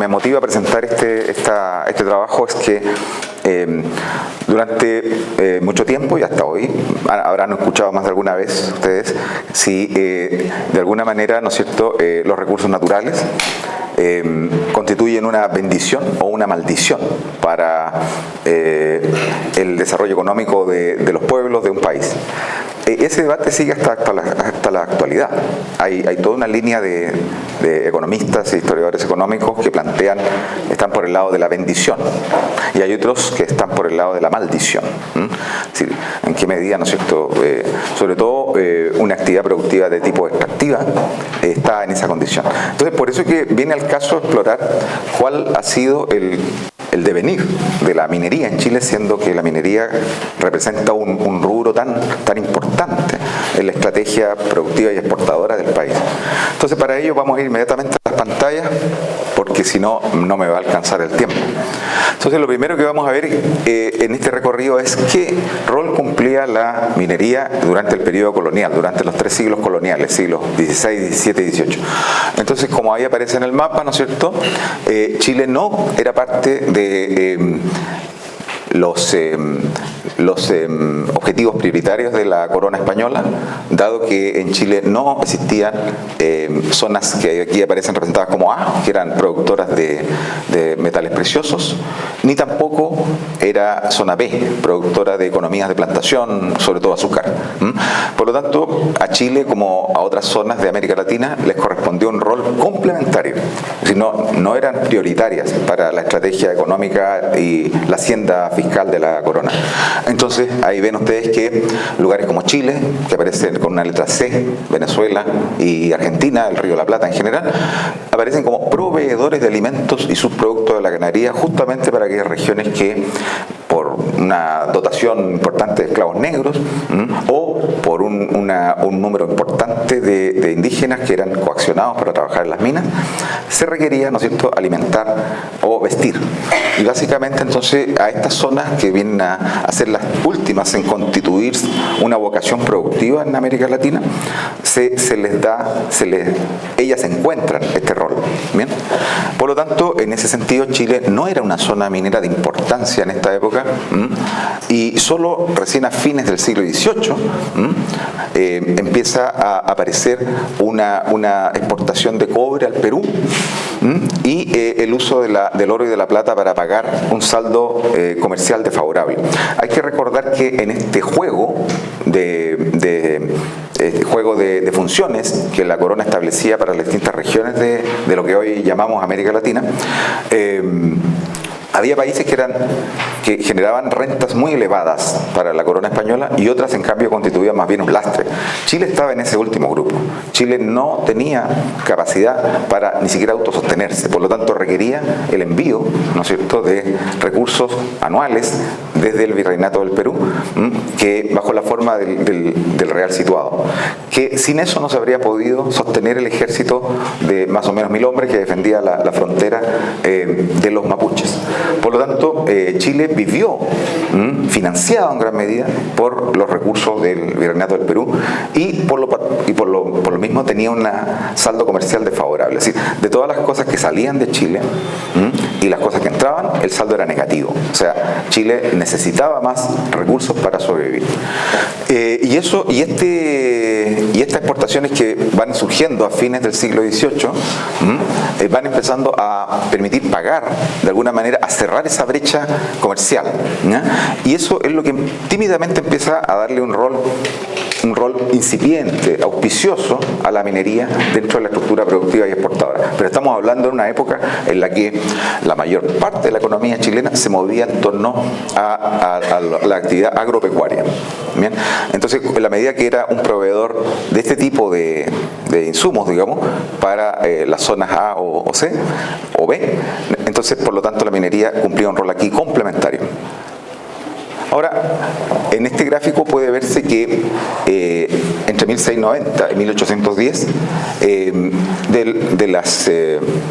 me motiva a presentar este trabajo es que durante mucho tiempo y hasta hoy, habrán escuchado más de alguna vez ustedes, si de alguna manera, ¿no es cierto?, los recursos naturales constituyen una bendición o una maldición para el desarrollo económico de los pueblos de un país. Ese debate sigue hasta la actualidad. Hay toda una línea de economistas e historiadores económicos que están por el lado de la bendición, y hay otros que están por el lado de la maldición. Es decir, en qué medida, ¿no es cierto?, sobre todo una actividad productiva de tipo extractiva está en esa condición. Entonces, por eso es que viene al caso explorar cuál ha sido el devenir de la minería en Chile, siendo que la minería representa un rubro tan importante en la estrategia productiva y exportadora del país. Entonces, para ello vamos a ir inmediatamente a las pantallas, porque si no, no me va a alcanzar el tiempo. Entonces, lo primero que vamos a ver en este recorrido es qué rol cumplía la minería durante el periodo colonial, durante los 3 siglos coloniales, siglos XVI, XVII y XVIII. Entonces, como ahí aparece en el mapa, ¿no es cierto?, Chile no era parte de los objetivos prioritarios de la corona española, dado que en Chile no existían zonas que aquí aparecen representadas como A, que eran productoras de metales preciosos, ni tampoco era zona B, productora de economías de plantación, sobre todo azúcar. Por lo tanto, a Chile, como a otras zonas de América Latina, les correspondió un rol complementario. Es decir, no eran prioritarias para la estrategia económica y la hacienda fiscal de la corona. Entonces, ahí ven ustedes que lugares como Chile, que aparecen con una letra C, Venezuela y Argentina, el Río de la Plata en general, aparecen como proveedores de alimentos y subproductos de la ganadería, justamente para aquellas regiones que, por una dotación importante de esclavos negros, o por un número importante de indígenas que eran coaccionados para trabajar en las minas, se requería, ¿no es cierto?, alimentar o vestir. Y básicamente, entonces, a estas zonas que vienen a ser las últimas en constituir una vocación productiva en América Latina, ellas encuentran este rol. ¿Bien? Por lo tanto, en ese sentido, Chile no era una zona minera de importancia en esta época, y solo recién a fines del siglo XVIII empieza a aparecer una exportación de cobre al Perú, y el uso del oro y de la plata para pagar un saldo comercial desfavorable. Hay que recordar que en este juego de funciones que la corona establecía para las distintas regiones de lo que hoy llamamos América Latina, había países que generaban rentas muy elevadas para la corona española, y otras, en cambio, constituían más bien un lastre. Chile estaba en ese último grupo. Chile no tenía capacidad para ni siquiera autosostenerse, por lo tanto requería el envío, ¿no es cierto?, de recursos anuales desde el Virreinato del Perú, que bajo la forma del real situado, que sin eso no se habría podido sostener el ejército de más o menos 1000 hombres que defendía la frontera de los mapuches. Por lo tanto, Chile vivió financiado en gran medida por los recursos del Virreinato del Perú, y por lo mismo tenía un saldo comercial desfavorable. Es decir, de todas las cosas que salían de Chile y las cosas que entraban, el saldo era negativo. O sea, Chile necesitaba más recursos para sobrevivir. Y estas exportaciones que van surgiendo a fines del siglo XVIII van empezando a permitir pagar, de alguna manera, a cerrar esa brecha comercial, ¿ya? Y eso es lo que tímidamente empieza a darle un rol incipiente, auspicioso a la minería dentro de la estructura productiva y exportadora. Pero estamos hablando de una época en la que la mayor parte de la economía chilena se movía en torno a la actividad agropecuaria. ¿Bien? Entonces, en la medida que era un proveedor de este tipo de insumos, digamos, para las zonas A o C o B, entonces, por lo tanto, la minería cumplía un rol aquí complementario. Ahora, en este gráfico puede verse que entre 1690 y 1810, de las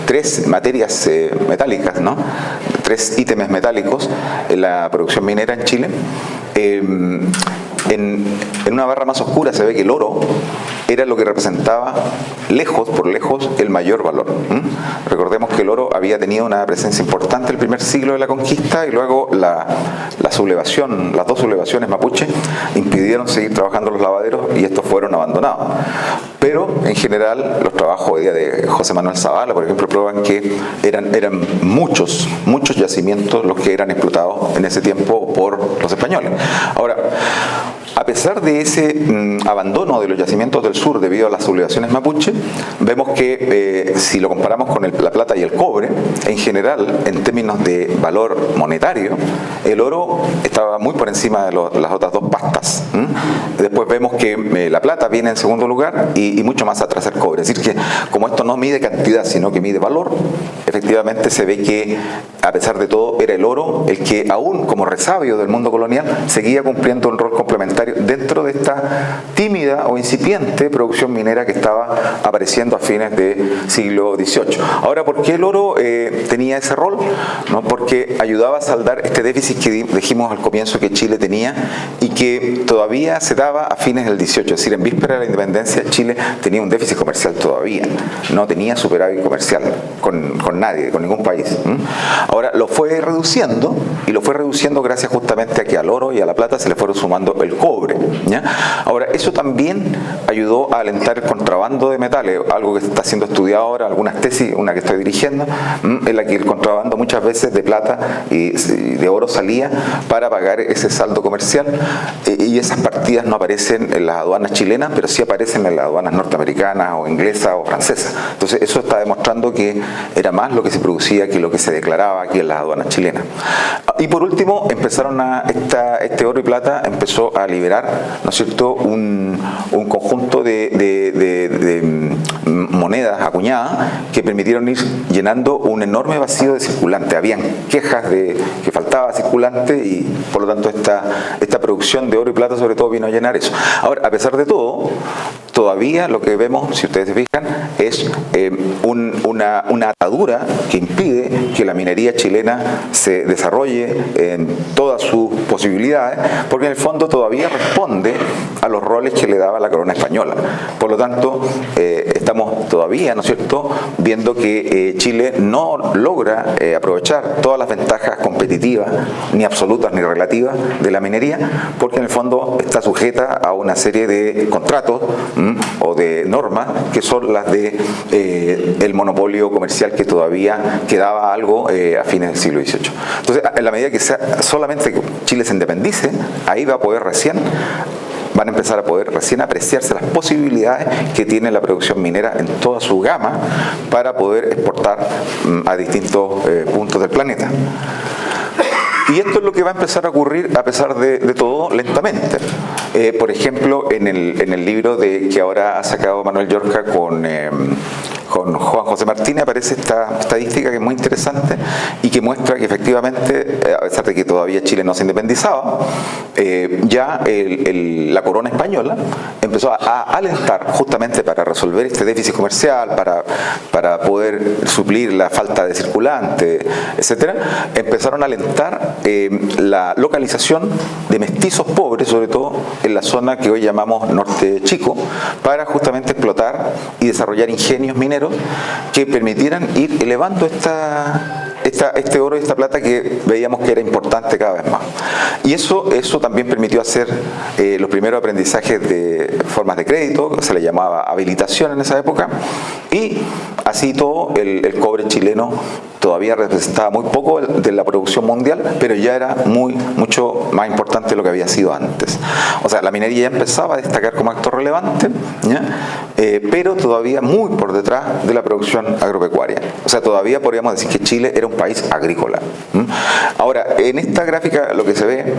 3 materias metálicas, ¿no?, 3 ítems metálicos en la producción minera en Chile, en una barra más oscura se ve que el oro era lo que representaba lejos, por lejos, el mayor valor. Recordemos que el oro había tenido una presencia importante el primer siglo de la conquista y luego la sublevación, las dos sublevaciones mapuche impidieron seguir trabajando los lavaderos y estos fueron abandonados. Pero en general los trabajos hoy día de José Manuel Zavala, por ejemplo, prueban que eran muchos yacimientos los que eran explotados en ese tiempo por los españoles. Ahora, a pesar de ese abandono de los yacimientos del sur debido a las sublevaciones mapuche, vemos que si lo comparamos con la plata y el cobre, en general, en términos de valor monetario, el oro estaba muy por encima de las otras dos pastas. Después vemos que la plata viene en segundo lugar y mucho más atrás el cobre. Es decir, que como esto no mide cantidad, sino que mide valor, efectivamente se ve que, a pesar de todo, era el oro el que, aún como resabio del mundo colonial, seguía cumpliendo un rol complementario dentro de esta tímida o incipiente producción minera que estaba apareciendo a fines del siglo XVIII. Ahora, ¿por qué el oro tenía ese rol? ¿No? Porque ayudaba a saldar este déficit que dijimos al comienzo que Chile tenía y que todavía se daba a fines del XVIII, es decir, en víspera de la independencia Chile tenía un déficit comercial todavía, no tenía superávit comercial con nadie, con ningún país. Ahora lo fue reduciendo y lo fue reduciendo gracias justamente a que al oro y a la plata se le fueron sumando el cobre. ¿Ya? Ahora, eso también ayudó a alentar el contrabando de metales, algo que está siendo estudiado ahora, algunas tesis, una que estoy dirigiendo, en la que el contrabando muchas veces de plata y de oro salía para pagar ese saldo comercial, y esas partidas no aparecen en las aduanas chilenas, pero sí aparecen en las aduanas norteamericanas o inglesas o francesas. Entonces eso está demostrando que era más lo que se producía que lo que se declaraba aquí en las aduanas chilenas. Y por último, este oro y plata empezó a liberar, ¿no es cierto?, un conjunto de monedas acuñadas que permitieron ir llenando un enorme vacío de circulante. Habían quejas de que faltaba circulante y por lo tanto esta producción de oro y plata sobre todo vino a llenar eso. Ahora, a pesar de todo, todavía lo que vemos, si ustedes se fijan, es una atadura que impide que la minería chilena se desarrolle en todas sus posibilidades, porque en el fondo todavía responde a los roles que le daba la corona española. Por lo tanto, estamos todavía, ¿no es cierto?, viendo que Chile no logra aprovechar todas las ventajas competitivas, ni absolutas ni relativas, de la minería, porque en el fondo está sujeta a una serie de contratos o de normas que son las de el monopolio comercial que todavía quedaba algo a fines del siglo XVIII. Entonces, en la medida que solamente Chile se independice, ahí van a empezar a poder recién apreciarse las posibilidades que tiene la producción minera en toda su gama para poder exportar a distintos puntos del planeta. Y esto es lo que va a empezar a ocurrir a pesar de todo lentamente. Por ejemplo, en el libro que ahora ha sacado Manuel Llorca con Juan José Martínez aparece esta estadística que es muy interesante y que muestra que efectivamente, a pesar de que todavía Chile no se independizaba, ya la corona española empezó a alentar justamente para resolver este déficit comercial, para poder suplir la falta de circulante, etcétera. Empezaron a alentar la localización de mestizos pobres, sobre todo en la zona que hoy llamamos Norte Chico, para justamente explotar y desarrollar ingenios mineros que permitieran ir elevando este oro y esta plata que veíamos que era importante cada vez más. Y eso también permitió hacer los primeros aprendizajes de formas de crédito, se le llamaba habilitación en esa época, y así todo el cobre chileno todavía representaba muy poco de la producción mundial, pero ya era mucho más importante de lo que había sido antes. O sea, la minería ya empezaba a destacar como actor relevante, pero todavía muy por detrás de la producción agropecuaria. O sea, todavía podríamos decir que Chile era un país agrícola. Ahora, en esta gráfica lo que se ve,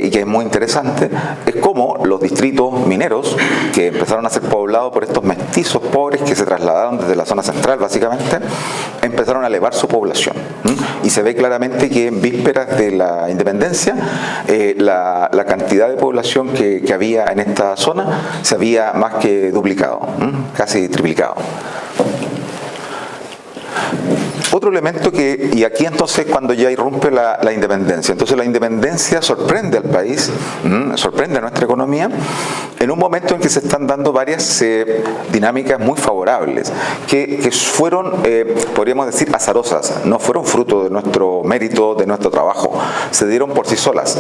y que es muy interesante, es cómo los distritos mineros, que empezaron a ser poblados por estos mestizos pobres que se trasladaron desde la zona central, básicamente, empezaron a elevar su población. Y se ve claramente que en vísperas de la independencia, la cantidad de población que había en esta zona se había más que duplicado, casi triplicado. otro elemento y aquí entonces cuando ya irrumpe la independencia. Entonces la independencia sorprende al país, sorprende a nuestra economía, en un momento en que se están dando varias dinámicas muy favorables, que fueron, podríamos decir, azarosas, no fueron fruto de nuestro mérito, de nuestro trabajo, se dieron por sí solas,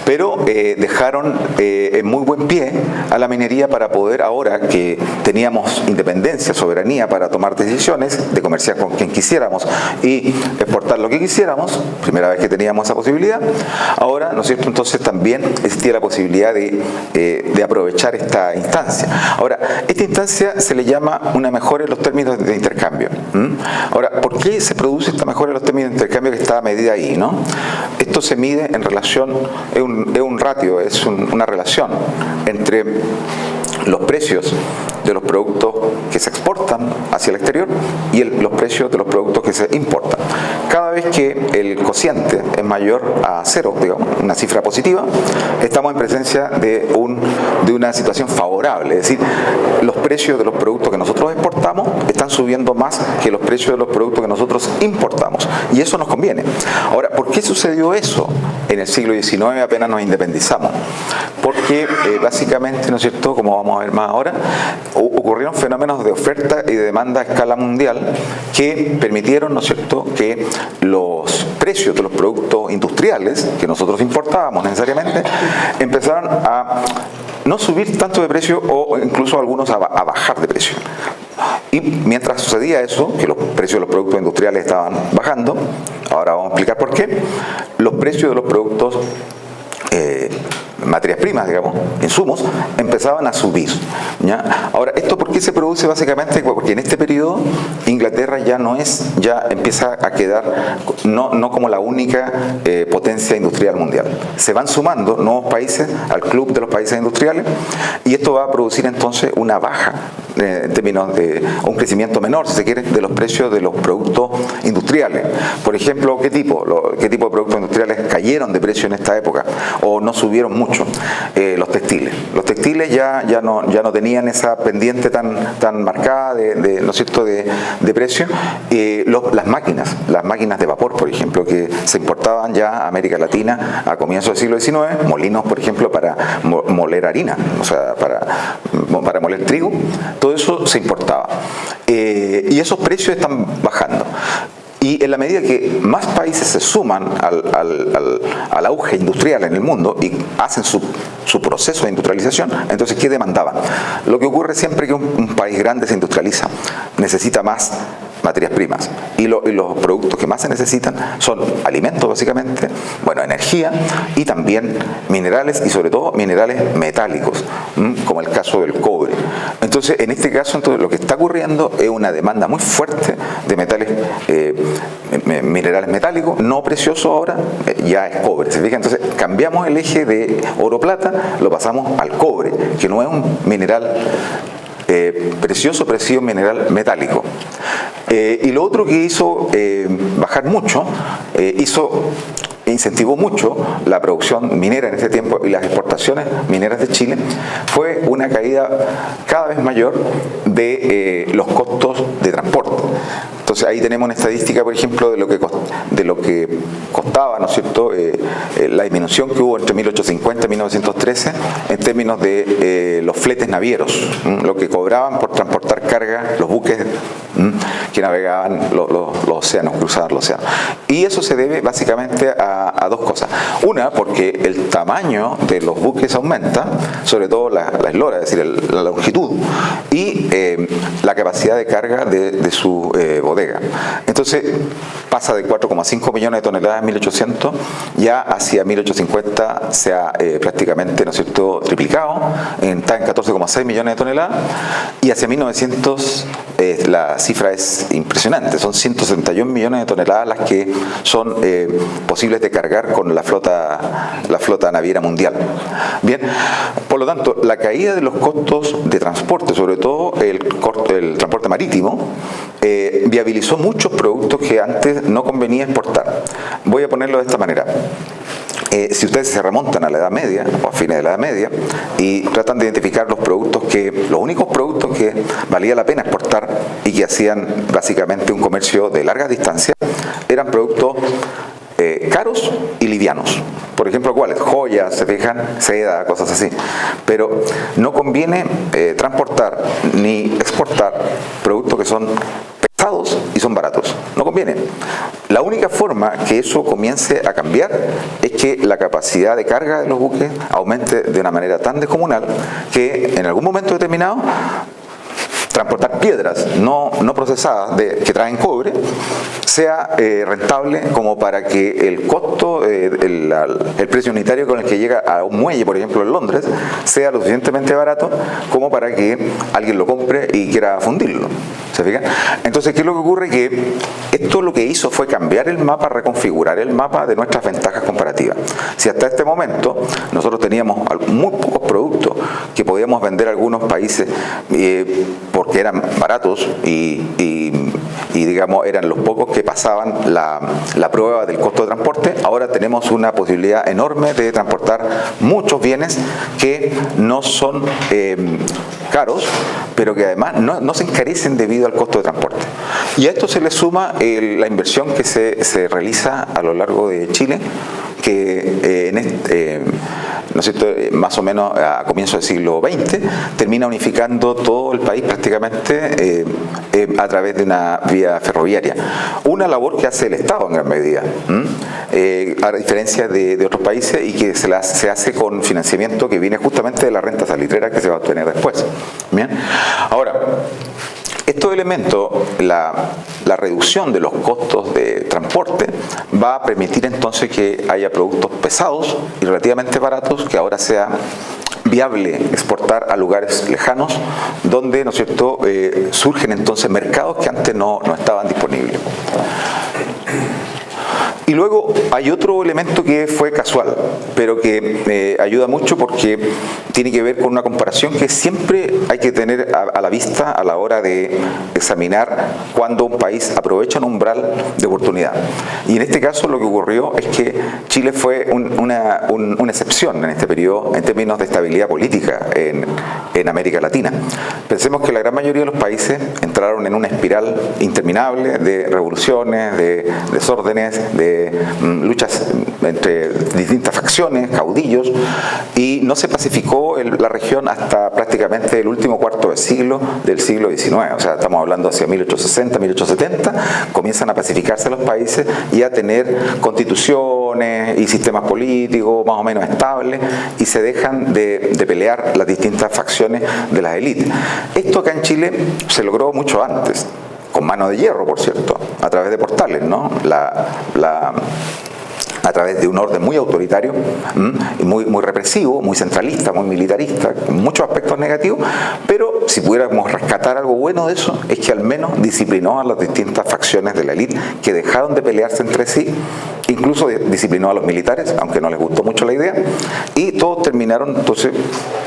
pero dejaron en muy buen pie a la minería para poder, ahora que teníamos independencia, soberanía para tomar decisiones, de comerciar con quien quisiéramos y exportar lo que quisiéramos, primera vez que teníamos esa posibilidad, ahora, ¿no es cierto?, entonces también existía la posibilidad de aprovechar esta instancia. Ahora, esta instancia se le llama una mejora en los términos de intercambio. Ahora, ¿por qué se produce esta mejora en los términos de intercambio que está medida ahí, ¿no? Esto se mide en relación, es un ratio, es una relación entre los precios de los productos que se exportan hacia el exterior y los precios de los productos que se importan. Cada vez que el cociente es mayor a 0, digamos, una cifra positiva, estamos en presencia de una situación favorable, es decir, los precios de los productos que nosotros exportamos están subiendo más que los precios de los productos que nosotros importamos, y eso nos conviene. Ahora, ¿por qué sucedió eso en el siglo XIX apenas nos independizamos? Porque básicamente, ¿no es cierto?, como vamos a ver más ahora, ocurrieron fenómenos de oferta y de demanda a escala mundial que permitieron, ¿no es cierto?, que los precios de los productos industriales que nosotros importábamos necesariamente empezaron a no subir tanto de precio o incluso algunos a bajar de precio. Y mientras sucedía eso, que los precios de los productos industriales estaban bajando, ahora vamos a explicar por qué, los precios de los productos materias primas, digamos, insumos, empezaban a subir, ¿ya? Ahora, ¿esto por qué se produce? Básicamente porque en este periodo Inglaterra ya empieza a quedar no como la única potencia industrial mundial. Se van sumando nuevos países al club de los países industriales y esto va a producir entonces una baja en términos de un crecimiento menor, si se quiere, de los precios de los productos industriales. Por ejemplo, ¿qué tipo de productos industriales cayeron de precio en esta época o no subieron mucho? Los textiles. Los textiles ya no tenían esa pendiente tan marcada ¿no es cierto?, de precio. Las máquinas de vapor, por ejemplo, que se importaban ya a América Latina a comienzos del siglo XIX, molinos, por ejemplo, para moler harina, o sea, para moler trigo, todo eso se importaba. Y esos precios están bajando. Y en la medida que más países se suman al auge industrial en el mundo y hacen su proceso de industrialización, entonces ¿qué demandaban? Lo que ocurre siempre que un país grande se industrializa, necesita más materias primas. Y los productos que más se necesitan son alimentos, básicamente, energía y también minerales, y sobre todo minerales metálicos, como el caso del cobre. Entonces, en este caso, lo que está ocurriendo es una demanda muy fuerte de metales, minerales metálicos, no precioso ahora, ya es cobre. ¿Se fija? Entonces, cambiamos el eje de oro-plata, lo pasamos al cobre, que no es un mineral precioso, pero sí un mineral metálico. Y lo otro que hizo bajar mucho, incentivó mucho la producción minera en ese tiempo y las exportaciones mineras de Chile, fue una caída cada vez mayor de los costos de transporte. Entonces ahí tenemos una estadística, por ejemplo, de lo que costaba, ¿no es cierto?, la disminución que hubo entre 1850 y 1913 en términos de los fletes navieros, lo que cobraban por transportar carga los buques que navegaban los océanos, cruzaban los océanos. Y eso se debe básicamente a dos cosas. Una, porque el tamaño de los buques aumenta, sobre todo la eslora, es decir, la longitud, y la capacidad de carga de su bodega. Entonces pasa de 4,5 millones de toneladas en 1800, ya hacia 1850 se ha prácticamente, ¿no es cierto?, triplicado, está en 14,6 millones de toneladas, y hacia 1900 la cifra es impresionante, son 171 millones de toneladas las que son posibles de cargar con la flota naviera mundial. Bien, por lo tanto, la caída de los costos de transporte, sobre todo el transporte marítimo, viabilizó muchos productos que antes no convenía exportar. Voy a ponerlo de esta manera. si ustedes se remontan a la Edad Media o a fines de la Edad Media y tratan de identificar los únicos productos que valía la pena exportar y que hacían básicamente un comercio de larga distancia, eran productos caros y livianos. Por ejemplo, ¿cuáles? Joyas, se fijan, seda, cosas así. Pero no conviene transportar ni exportar productos que son pesados y son baratos. No conviene. La única forma que eso comience a cambiar es que la capacidad de carga de los buques aumente de una manera tan descomunal que en algún momento determinado transportar piedras no procesadas que traen cobre sea rentable como para que el costo, el precio unitario con el que llega a un muelle, por ejemplo en Londres, sea lo suficientemente barato como para que alguien lo compre y quiera fundirlo. ¿Se fijan? Entonces, ¿qué es lo que ocurre? Que esto lo que hizo fue cambiar el mapa, reconfigurar el mapa de nuestras ventajas comparativas. Si hasta este momento nosotros teníamos muy pocos productos que podíamos vender a algunos países porque eran baratos y digamos eran los pocos que pasaban la prueba del costo de transporte, ahora tenemos una posibilidad enorme de transportar muchos bienes que no son caros, pero que además no se encarecen debido al costo de transporte. Y a esto se le suma la inversión que se realiza a lo largo de Chile, que ¿no es cierto?, más o menos a comienzos del siglo XX, termina unificando todo el país prácticamente a través de una vía ferroviaria. Una labor que hace el Estado en gran medida, a diferencia de otros países, y que se hace con financiamiento que viene justamente de la renta salitrera que se va a obtener después. Bien. Ahora, estos elementos, la reducción de los costos de transporte, va a permitir entonces que haya productos pesados y relativamente baratos, que ahora sea viable exportar a lugares lejanos, donde, ¿no es cierto?, surgen entonces mercados que antes no estaban disponibles. Y luego hay otro elemento que fue casual, pero que ayuda mucho porque tiene que ver con una comparación que siempre hay que tener a la vista a la hora de examinar cuando un país aprovecha un umbral de oportunidad. Y en este caso lo que ocurrió es que Chile fue una excepción en este periodo en términos de estabilidad política en América Latina. Pensemos que la gran mayoría de los países entraron en una espiral interminable de revoluciones, de desórdenes, de luchas entre distintas facciones, caudillos, y no se pacificó la región hasta prácticamente el último cuarto de siglo del siglo XIX. O sea, estamos hablando hacia 1860, 1870, comienzan a pacificarse los países y a tener constituciones y sistemas políticos más o menos estables, y se dejan de pelear las distintas facciones de las élites. Esto acá en Chile se logró mucho antes, con mano de hierro, por cierto, a través de portales, ¿no? A través de un orden muy autoritario, muy represivo, muy centralista, muy militarista, con muchos aspectos negativos, pero si pudiéramos rescatar algo bueno de eso, es que al menos disciplinó a las distintas facciones de la élite que dejaron de pelearse entre sí, incluso disciplinó a los militares, aunque no les gustó mucho la idea, y todos terminaron entonces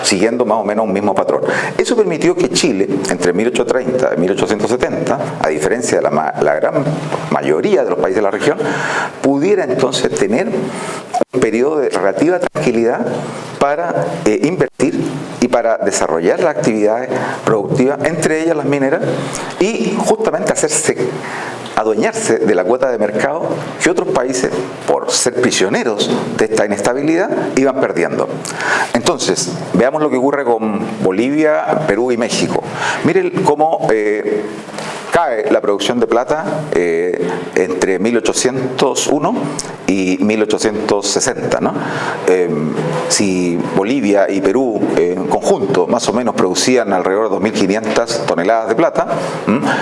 siguiendo más o menos un mismo patrón. Eso permitió que Chile, entre 1830 y 1870, a diferencia de la gran mayoría de los países de la región, pudiera entonces tener un periodo de relativa tranquilidad para invertir y para desarrollar las actividades productivas, entre ellas las mineras, y justamente adueñarse de la cuota de mercado que otros países, por ser prisioneros de esta inestabilidad, iban perdiendo. Entonces, veamos lo que ocurre con Bolivia, Perú y México. Miren cómo cae la producción de plata entre 1801 y 1860, ¿no? Si Bolivia y Perú en conjunto más o menos producían alrededor de 2.500 toneladas de plata,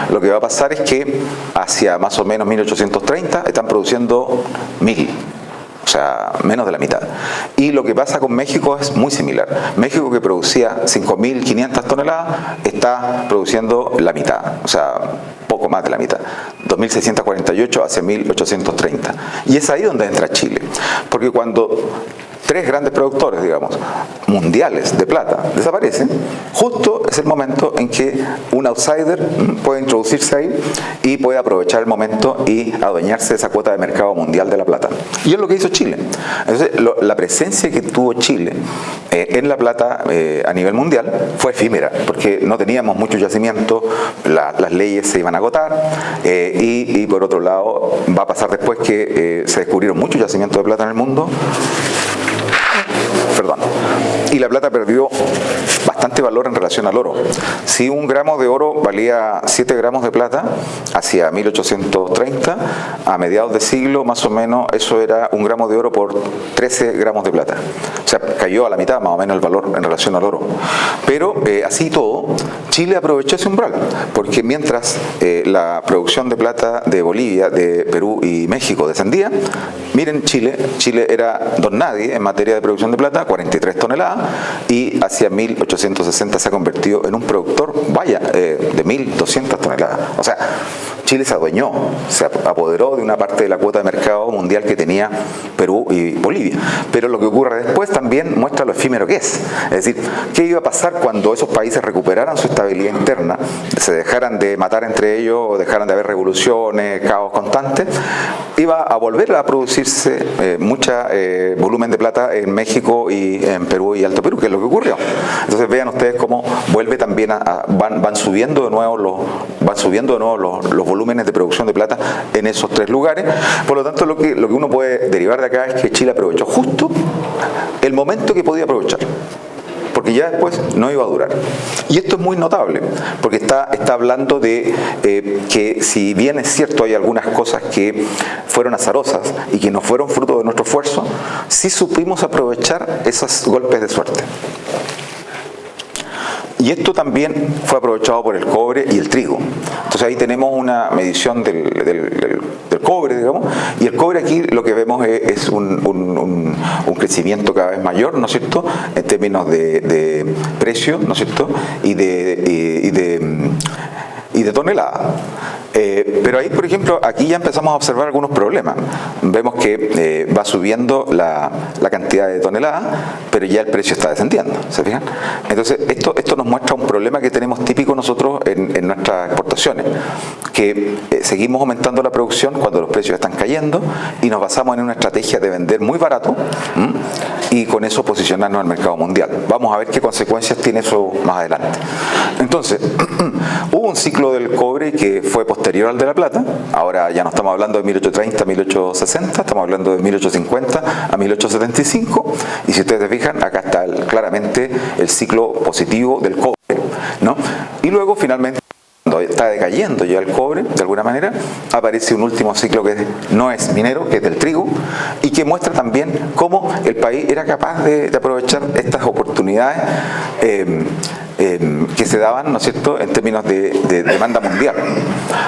lo que va a pasar es que hacia más o menos 1830 están produciendo 1.000. O sea, menos de la mitad. Y lo que pasa con México es muy similar. México, que producía 5.500 toneladas, está produciendo la mitad, o sea, poco más de la mitad, 2.648 hacia 1.830. Y es ahí donde entra Chile, porque cuando tres grandes productores, digamos, mundiales de plata desaparecen, justo es el momento en que un outsider puede introducirse ahí y puede aprovechar el momento y adueñarse de esa cuota de mercado mundial de la plata. Y es lo que hizo Chile. Entonces, la presencia que tuvo Chile en la plata a nivel mundial fue efímera, porque no teníamos mucho yacimiento, las leyes se iban a agotar, y por otro lado va a pasar después que se descubrieron muchos yacimientos de plata en el mundo, y la plata perdió bastante valor en relación al oro. Si un gramo de oro valía 7 gramos de plata hacia 1830, a mediados de siglo más o menos eso era un gramo de oro por 13 gramos de plata. O sea, cayó a la mitad más o menos el valor en relación al oro. Pero así todo, Chile aprovechó ese umbral, porque mientras la producción de plata de Bolivia, de Perú y México descendía, miren Chile era don nadie en materia de producción de plata, 43 toneladas, y hacia 1860 se ha convertido en un productor, de 1.200 toneladas. O sea, Chile se adueñó, se apoderó de una parte de la cuota de mercado mundial que tenía Perú y Bolivia. Pero lo que ocurre después también muestra lo efímero que es. Es decir, ¿qué iba a pasar cuando esos países recuperaran su estabilidad interna, se dejaran de matar entre ellos o dejaran de haber revoluciones, caos constantes? Iba a volver a producirse mucho volumen de plata en México y en Perú y Alto Perú, que es lo que ocurrió. Entonces vean ustedes cómo vuelve también van subiendo de nuevo los volúmenes de producción de plata en esos tres lugares. Por lo tanto, lo que uno puede derivar de acá es que Chile aprovechó justo el momento que podía aprovechar, porque ya después no iba a durar. Y esto es muy notable, porque está hablando de que si bien es cierto hay algunas cosas que fueron azarosas y que no fueron fruto de nuestro esfuerzo, sí supimos aprovechar esos golpes de suerte. Y esto también fue aprovechado por el cobre y el trigo. Entonces ahí tenemos una medición del cobre, digamos, y el cobre aquí lo que vemos es un crecimiento cada vez mayor, ¿no es cierto?, en términos de precio, ¿no es cierto?, y de tonelada. Pero ahí, por ejemplo, aquí ya empezamos a observar algunos problemas. Vemos que va subiendo la cantidad de toneladas, pero ya el precio está descendiendo, ¿se fijan? Entonces, esto nos muestra un problema que tenemos típico nosotros en nuestras exportaciones, que seguimos aumentando la producción cuando los precios están cayendo y nos basamos en una estrategia de vender muy barato y con eso posicionarnos al mercado mundial. Vamos a ver qué consecuencias tiene eso más adelante. Entonces, hubo un ciclo del cobre que fue posterior al de la plata. Ahora ya no estamos hablando de 1830 a 1860, estamos hablando de 1850 a 1875, y si ustedes se fijan, acá está claramente el ciclo positivo del cobre, ¿no? Y luego finalmente, cuando está decayendo ya el cobre, de alguna manera, aparece un último ciclo que no es minero, que es del trigo, y que muestra también cómo el país era capaz de aprovechar estas oportunidades que se daban, ¿no es cierto?, en términos de demanda mundial.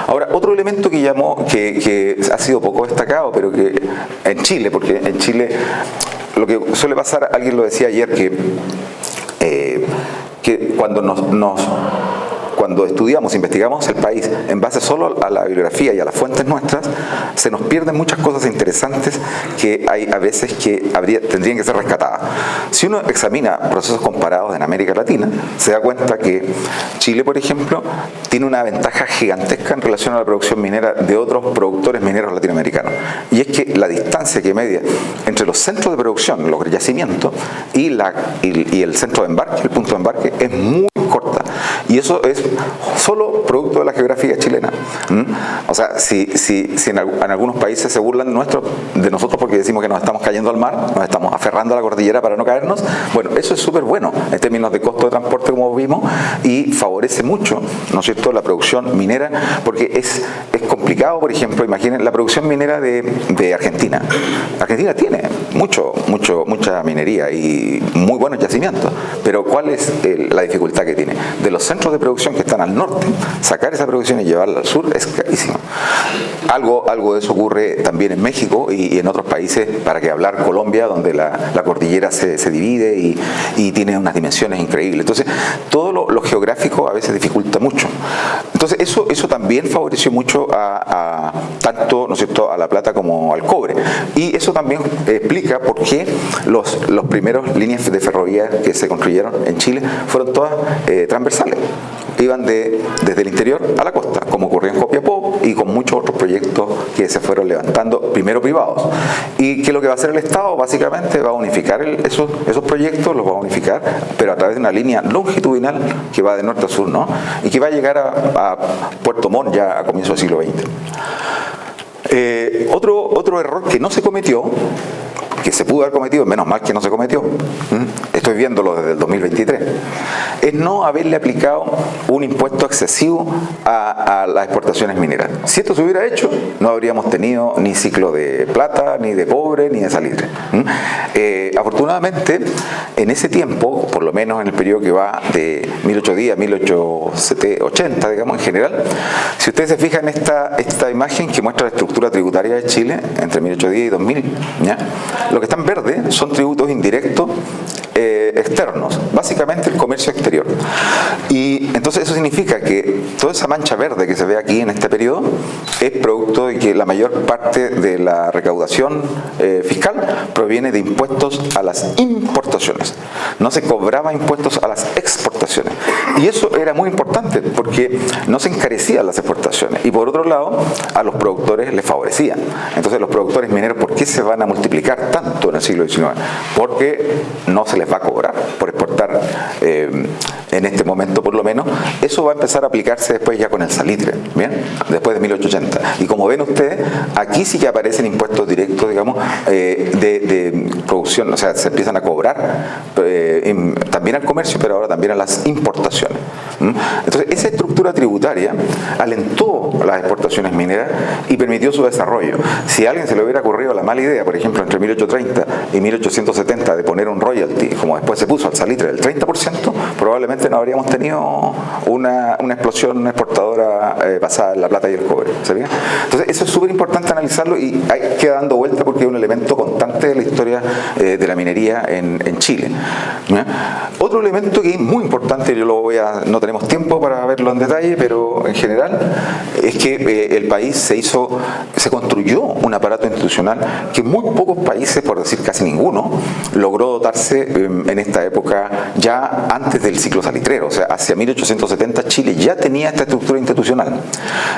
Ahora, otro elemento que ha sido poco destacado, pero que en Chile, porque en Chile lo que suele pasar, alguien lo decía ayer, que cuando estudiamos, investigamos el país en base solo a la bibliografía y a las fuentes nuestras, se nos pierden muchas cosas interesantes que hay a veces que tendrían que ser rescatadas. Si uno examina procesos comparados en América Latina, se da cuenta que Chile, por ejemplo, tiene una ventaja gigantesca en relación a la producción minera de otros productores mineros latinoamericanos. Y es que la distancia que media entre los centros de producción, los yacimientos, y el centro de embarque, el punto de embarque, es muy corta. Y eso es solo producto de la geografía chilena. O sea, si en algunos países se burlan de nosotros porque decimos que nos estamos cayendo al mar, nos estamos aferrando a la cordillera para no caernos, bueno, eso es súper bueno en términos de costo de transporte, como vimos, y favorece mucho, ¿no es cierto?, la producción minera, porque es complicado. Por ejemplo, imaginen la producción minera de Argentina. Argentina tiene mucha minería y muy buenos yacimientos, pero ¿cuál es la dificultad que tiene? De los centros de producción que están al norte, sacar esa producción y llevarla al sur es carísimo. Algo de eso ocurre también en México y en otros países, para que hablar Colombia, donde la cordillera se divide y tiene unas dimensiones increíbles. Entonces, todo lo geográfico a veces dificulta mucho. Entonces, eso también favoreció mucho a tanto, ¿no es cierto?, a la plata como al cobre. Y eso también explica por qué los primeros líneas de ferrovía que se construyeron en Chile fueron todas transversales. Iban desde el interior a la costa, como ocurrió en Copiapó y con muchos otros proyectos que se fueron levantando, primero privados. Y que lo que va a hacer el Estado básicamente va a unificar esos proyectos, los va a unificar, pero a través de una línea longitudinal que va de norte a sur, ¿no? Y que va a llegar a Puerto Montt ya a comienzos del siglo XX. Otro error que no se cometió, que se pudo haber cometido, menos mal que no se cometió, estoy viéndolo desde el 2023, es no haberle aplicado un impuesto excesivo a las exportaciones mineras. Si esto se hubiera hecho, no habríamos tenido ni ciclo de plata, ni de cobre, ni de salitre. Afortunadamente, en ese tiempo, por lo menos en el periodo que va de 1810 a 1880, digamos, en general, si ustedes se fijan en esta imagen que muestra la estructura tributaria de Chile entre 1810 y 2000, ¿ya? Lo que está en verde son tributos indirectos externos, básicamente el comercio exterior. Y entonces eso significa que toda esa mancha verde que se ve aquí en este periodo es producto de que la mayor parte de la recaudación fiscal proviene de impuestos a las importaciones. No se cobraba impuestos a las exportaciones. Y eso era muy importante porque no se encarecían las exportaciones. Y por otro lado, a los productores les favorecían. Entonces los productores mineros, ¿por qué se van a multiplicar tanto en el siglo XIX? Porque no se les va a cobrar por exportar en este momento, por lo menos. Eso va a empezar a aplicarse después ya con el salitre, ¿bien? Después de 1880. Y como ven ustedes, aquí sí que aparecen impuestos directos, digamos, de producción, o sea, se empiezan a cobrar también al comercio, pero ahora también a las importaciones. Entonces, esa estructura tributaria alentó las exportaciones mineras y permitió su desarrollo. Si a alguien se le hubiera ocurrido la mala idea, por ejemplo, entre 1830 y 1870 de poner un royalty, como después se puso al salitre del 30%, probablemente no habríamos tenido una explosión exportadora basada en la plata y el cobre. ¿Sabía? Entonces, eso es súper importante analizarlo y hay que dando vuelta porque es un elemento constante de la historia de la minería en Chile. ¿Ya? Otro elemento que es muy importante, no tenemos tiempo para verlo en detalle, pero en general es que el país se construyó un aparato institucional que muy pocos países, por decir casi ninguno, logró dotarse en esta época ya antes del ciclo salitrero. O sea, hacia 1870 Chile ya tenía esta estructura institucional.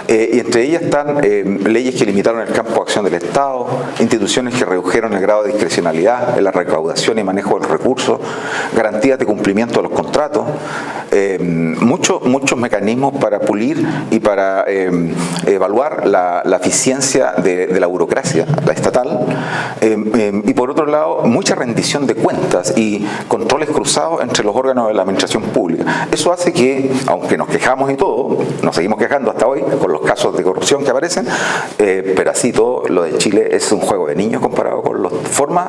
Y entre ellas están leyes que limitaron el campo de acción del Estado, instituciones que redujeron el grado de discrecionalidad en la recaudación y manejo de los recursos, garantías de cumplimiento de los contratos, muchos mecanismos para pulir y para evaluar la eficiencia de la burocracia, la estatal, y por otro lado, mucha rendición de cuentas y controles cruzados entre los órganos de la administración pública. Eso hace que, aunque nos quejamos y todo, nos seguimos quejando hasta hoy con los casos de corrupción que aparecen, pero así todo, lo de Chile es un juego de niños comparado con las formas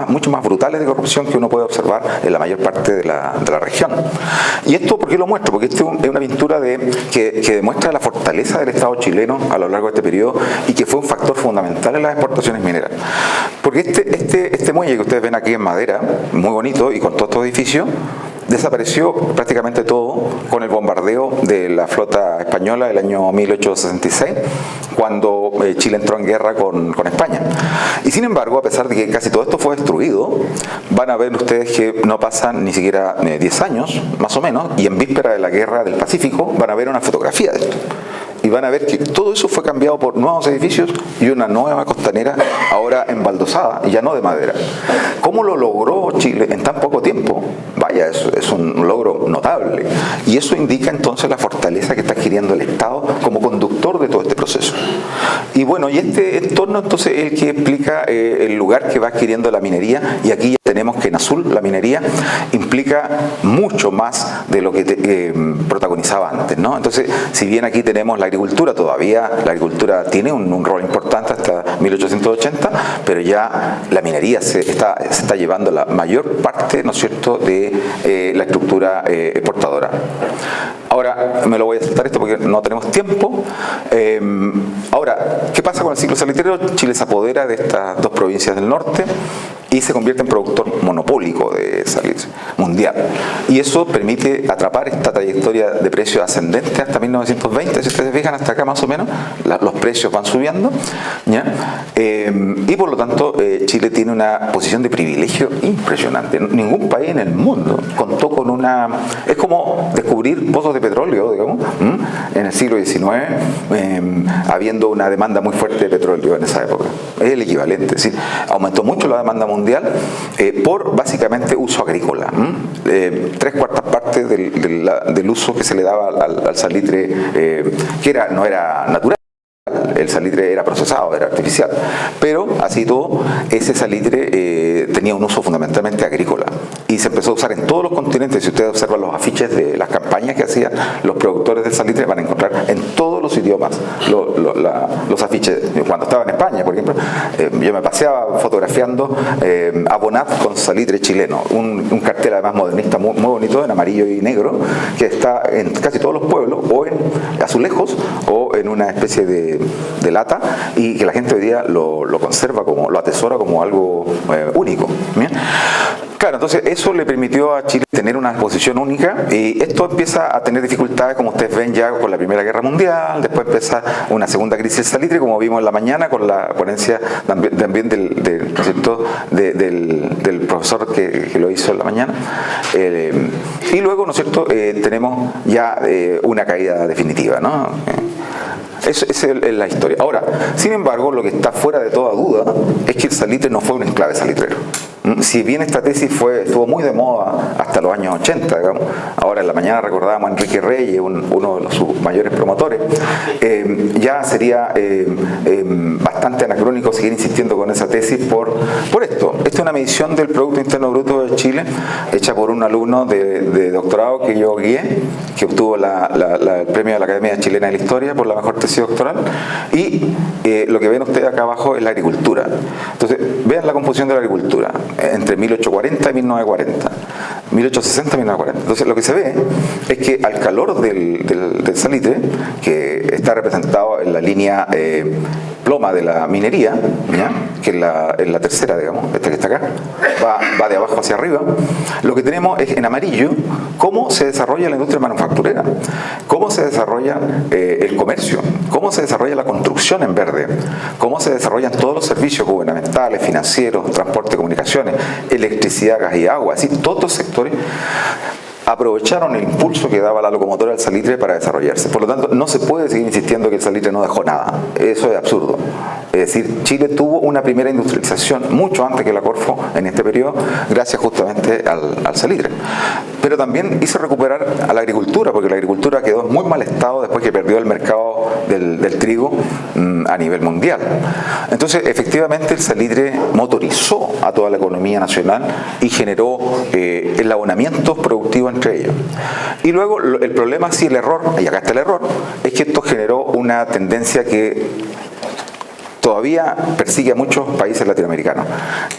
mucho más brutales de corrupción que uno puede observar en la mayor parte de la región. ¿Y esto por qué lo muestro? Porque esto es una pintura que demuestra la fortaleza del Estado chileno a lo largo de este periodo y que fue un factor fundamental en las exportaciones mineras. Porque este muelle que ustedes ven aquí en madera, muy bonito y con todos estos edificios, desapareció prácticamente todo con el bombardeo de la flota española del año 1866, cuando Chile entró en guerra con España. Y sin embargo, a pesar de que casi todo esto fue destruido, van a ver ustedes que no pasan ni siquiera 10 años, más o menos, y en víspera de la guerra del Pacífico van a ver una fotografía de esto. Y van a ver que todo eso fue cambiado por nuevos edificios y una nueva costanera ahora embaldosada y ya no de madera. ¿Cómo lo logró Chile en tan poco tiempo? Vaya, es un logro notable. Y eso indica entonces la fortaleza que está adquiriendo el Estado como conductor de todo este proceso. Y bueno, y este entorno entonces es el que explica el lugar que va adquiriendo la minería. Y aquí ya tenemos que en azul la minería implica mucho más de lo que protagonizaba antes, ¿no? Entonces, si bien aquí tenemos la agricultura agricultura todavía, la agricultura tiene un rol importante hasta 1880, pero ya la minería se está llevando la mayor parte, ¿no es cierto?, de la estructura exportadora. Ahora, me lo voy a saltar esto porque no tenemos tiempo. Ahora, ¿qué pasa con el ciclo salitrero? Chile se apodera de estas dos provincias del norte y se convierte en productor monopólico de salitre mundial. Y eso permite atrapar esta trayectoria de precios ascendentes hasta 1920. Si ustedes se fijan, hasta acá más o menos, los precios van subiendo, ¿ya? Y por lo tanto, Chile tiene una posición de privilegio impresionante. Ningún país en el mundo contó con una... Es como descubrir pozos de petróleo, digamos, en el siglo XIX, habiendo una demanda muy fuerte de petróleo en esa época. Es el equivalente. Es decir, aumentó mucho la demanda mundial por básicamente uso agrícola. 3/4 partes del uso que se le daba al salitre, que no era natural. El salitre era procesado, era artificial, pero así todo, ese salitre tenía un uso fundamentalmente agrícola y se empezó a usar en todos los continentes. Si ustedes observan los afiches de las campañas que hacían los productores del salitre, van a encontrar en todos los idiomas los afiches. Cuando estaba en España, por ejemplo, yo me paseaba fotografiando Abonat con salitre chileno, un cartel además modernista muy bonito, en amarillo y negro, que está en casi todos los pueblos, o en azulejos, o en una especie de lata, y que la gente hoy día lo conserva, lo atesora como algo único. ¿Bien? Claro, entonces eso le permitió a Chile tener una posición única, y esto empieza a tener dificultades, como ustedes ven ya con la Primera Guerra Mundial. Después empieza una segunda crisis del salitre, como vimos en la mañana con la ponencia también del profesor que lo hizo en la mañana. Y luego, ¿no es cierto?, tenemos ya una caída definitiva, ¿no? Esa es la historia. Ahora, sin embargo, lo que está fuera de toda duda es que el salitre no fue un enclave salitrero. Si bien esta tesis estuvo muy de moda hasta los años 80, digamos, ahora en la mañana recordábamos a Enrique Reyes, uno de sus mayores promotores, ya sería bastante anacrónico seguir insistiendo con esa tesis por esto. Esta es una medición del Producto Interno Bruto de Chile, hecha por un alumno de doctorado que yo guié, que obtuvo el premio de la Academia Chilena de la Historia por la mejor tesis doctoral, y lo que ven ustedes acá abajo es la agricultura. Entonces, vean la composición de la agricultura entre 1840 y 1940, 1860 y 1940. Entonces, lo que se ve es que al calor del salitre, que está representado en la línea ploma de la minería, ¿ya?, que es la tercera, digamos, esta que está acá, va de abajo hacia arriba, lo que tenemos es en amarillo cómo se desarrolla la industria manufacturera, cómo se desarrolla el comercio, cómo se desarrolla la construcción en verde, cómo se desarrollan todos los servicios gubernamentales, financieros, transporte, comunicaciones, electricidad, gas y agua, es decir, todos los sectores aprovecharon el impulso que daba la locomotora del salitre para desarrollarse. Por lo tanto, no se puede seguir insistiendo que el salitre no dejó nada. Eso es absurdo. Es decir, Chile tuvo una primera industrialización mucho antes que la Corfo en este periodo, gracias justamente al salitre. Pero también hizo recuperar a la agricultura, porque la agricultura quedó en muy mal estado después que perdió el mercado del trigo a nivel mundial. Entonces, efectivamente, el salitre motorizó a toda la economía nacional y generó eslabonamientos productivos entre ellos. Y luego el problema, sí, el error, y acá está el error, es que esto generó una tendencia que todavía persigue a muchos países latinoamericanos,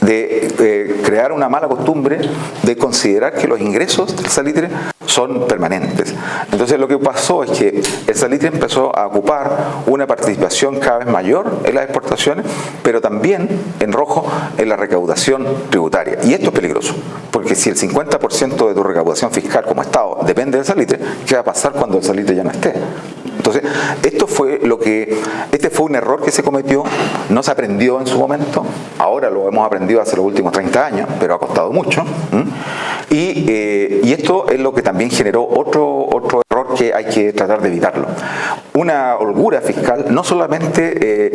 de crear una mala costumbre de considerar que los ingresos del salitre son permanentes. Entonces lo que pasó es que el salitre empezó a ocupar una participación cada vez mayor en las exportaciones, pero también, en rojo, en la recaudación tributaria. Y esto es peligroso, porque si el 50% de tu recaudación fiscal como Estado depende del salitre, ¿qué va a pasar cuando el salitre ya no esté? Entonces, este fue un error que se cometió, no se aprendió en su momento, ahora lo hemos aprendido hace los últimos 30 años, pero ha costado mucho, y esto es lo que también generó otro error que hay que tratar de evitarlo. Una holgura fiscal no solamente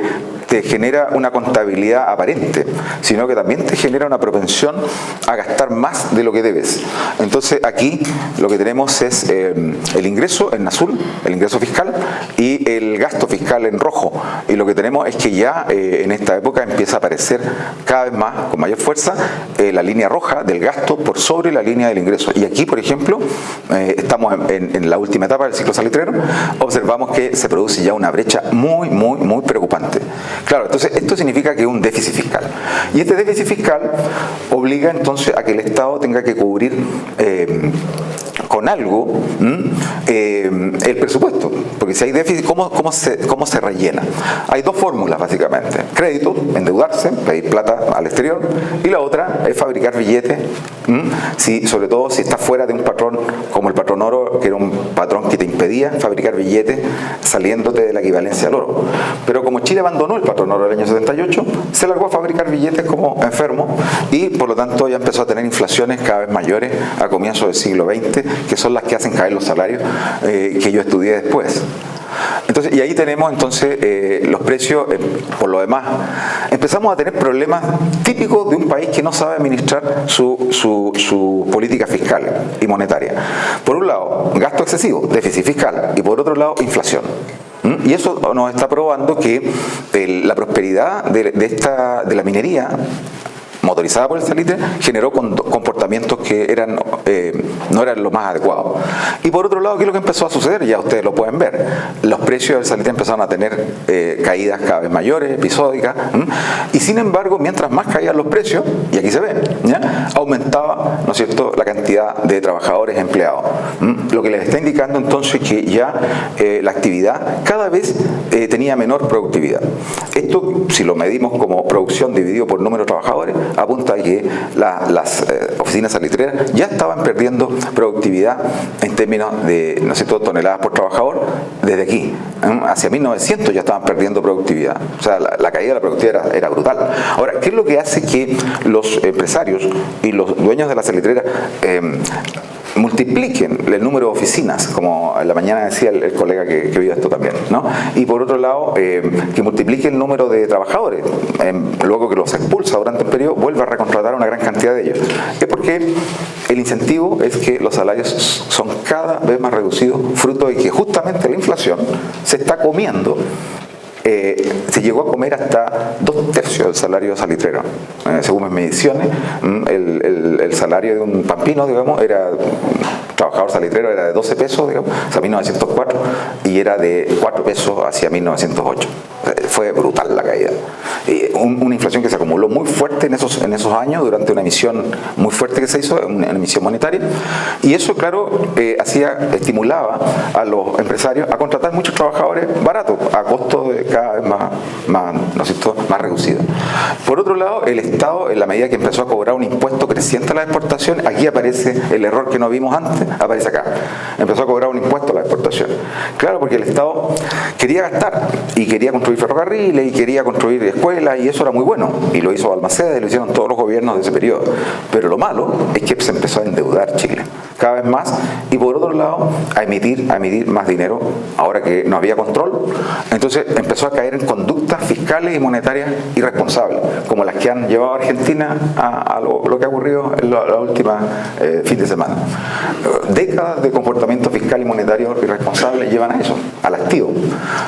te genera una contabilidad aparente, sino que también te genera una propensión a gastar más de lo que debes. Entonces aquí lo que tenemos es el ingreso en azul, el ingreso fiscal, y el gasto fiscal en rojo. Y lo que tenemos es que ya en esta época empieza a aparecer cada vez más, con mayor fuerza, la línea roja del gasto por sobre la línea del ingreso. Y aquí, por ejemplo, estamos en la última última etapa del ciclo salitrero, observamos que se produce ya una brecha muy preocupante. Claro, entonces esto significa que hay un déficit fiscal. Y este déficit fiscal obliga entonces a que el Estado tenga que cubrir con algo el presupuesto, porque si hay déficit, ¿cómo se rellena? Hay dos fórmulas básicamente: crédito, endeudarse, pedir plata al exterior, y la otra es fabricar billetes, sobre todo si está fuera de un patrón como el patrón oro, que era un patrón que te impedía fabricar billetes saliéndote de la equivalencia al oro. Pero como Chile abandonó el patrón oro del año 78, se largó a fabricar billetes como enfermo, y por lo tanto ya empezó a tener inflaciones cada vez mayores a comienzos del siglo XX, que son las que hacen caer los salarios que yo estudié después. Entonces, y ahí tenemos entonces los precios. Por lo demás, empezamos a tener problemas típicos de un país que no sabe administrar su política fiscal y monetaria. Por un lado, gasto excesivo, déficit fiscal, y por otro lado, inflación. Y eso nos está probando que la prosperidad de la minería motorizada por el salitre generó comportamientos que no eran lo más adecuados. Y por otro lado, ¿qué es lo que empezó a suceder? Ya ustedes lo pueden ver. Los precios del salitre empezaron a tener caídas cada vez mayores, episódicas, y sin embargo, mientras más caían los precios, y aquí se ve, ¿ya?, aumentaba, ¿no es cierto?, la cantidad de trabajadores empleados. Lo que les está indicando entonces que ya la actividad cada vez tenía menor productividad. Esto, si lo medimos como producción dividido por número de trabajadores, apunta a que las oficinas salitreras ya estaban perdiendo productividad en términos de, ¿no es cierto?, toneladas por trabajador desde aquí. Hacia 1900 ya estaban perdiendo productividad. O sea, la caída de la productividad era brutal. Ahora, ¿qué es lo que hace que los empresarios y los dueños de las salitreras multipliquen el número de oficinas, como en la mañana decía el colega que vio esto también, ¿no? Y por otro lado, que multiplique el número de trabajadores, luego que los expulsa durante el periodo, vuelve a recontratar a una gran cantidad de ellos? Es porque el incentivo es que los salarios son cada vez más reducidos, fruto de que justamente la inflación se está comiendo. Se llegó a comer hasta 2/3 del salario salitrero. Según mis mediciones, el salario de un pampino, digamos, trabajador salitrero era de 12 pesos, digamos, hacia 1904, y era de 4 pesos hacia 1908. Fue brutal la caída. Una inflación que se acumuló muy fuerte en esos años, durante una emisión muy fuerte que se hizo, una emisión monetaria, y eso, claro, estimulaba a los empresarios a contratar muchos trabajadores baratos, a costo de cada vez ¿no es cierto?, más reducido. Por otro lado, el Estado, en la medida que empezó a cobrar un impuesto creciente a la exportación, aquí aparece el error que no vimos antes, aparece acá. Empezó a cobrar un impuesto a la exportación. Claro, porque el Estado quería gastar y quería construir ferrocarriles y quería construir escuelas, y eso era muy bueno, y lo hizo Balmaceda y lo hicieron todos los gobiernos de ese periodo. Pero lo malo es que se empezó a endeudar Chile cada vez más, y por otro lado a emitir más dinero ahora que no había control. Entonces empezó a caer en conductas fiscales y monetarias irresponsables, como las que han llevado a Argentina a lo que ha ocurrido en la última fin de semana. Décadas de comportamiento fiscal y monetario irresponsable llevan a eso, al activo.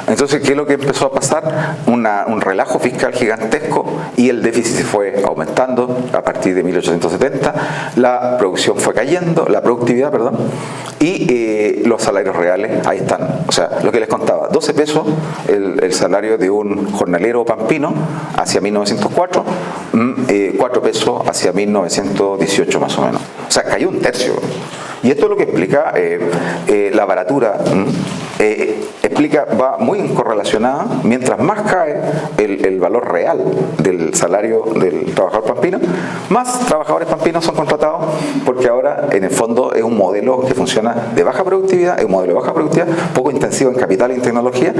Entonces, ¿qué es lo que empezó a pasar? Un relajo fiscal gigantesco, y el déficit se fue aumentando a partir de 1870, la producción fue cayendo, la productividad, perdón, y los salarios reales ahí están. O sea, lo que les contaba, 12 pesos el salario de un jornalero pampino hacia 1904, 4 pesos hacia 1918 más o menos. O sea, cayó 1/3. Y esto es lo que explica la baratura. Va muy correlacionada. Mientras más cae el valor real del salario del trabajador pampino, más trabajadores pampinos son contratados, porque ahora en el fondo es un modelo que funciona de baja productividad, es un modelo de baja productividad, poco intensivo en capital y en tecnología,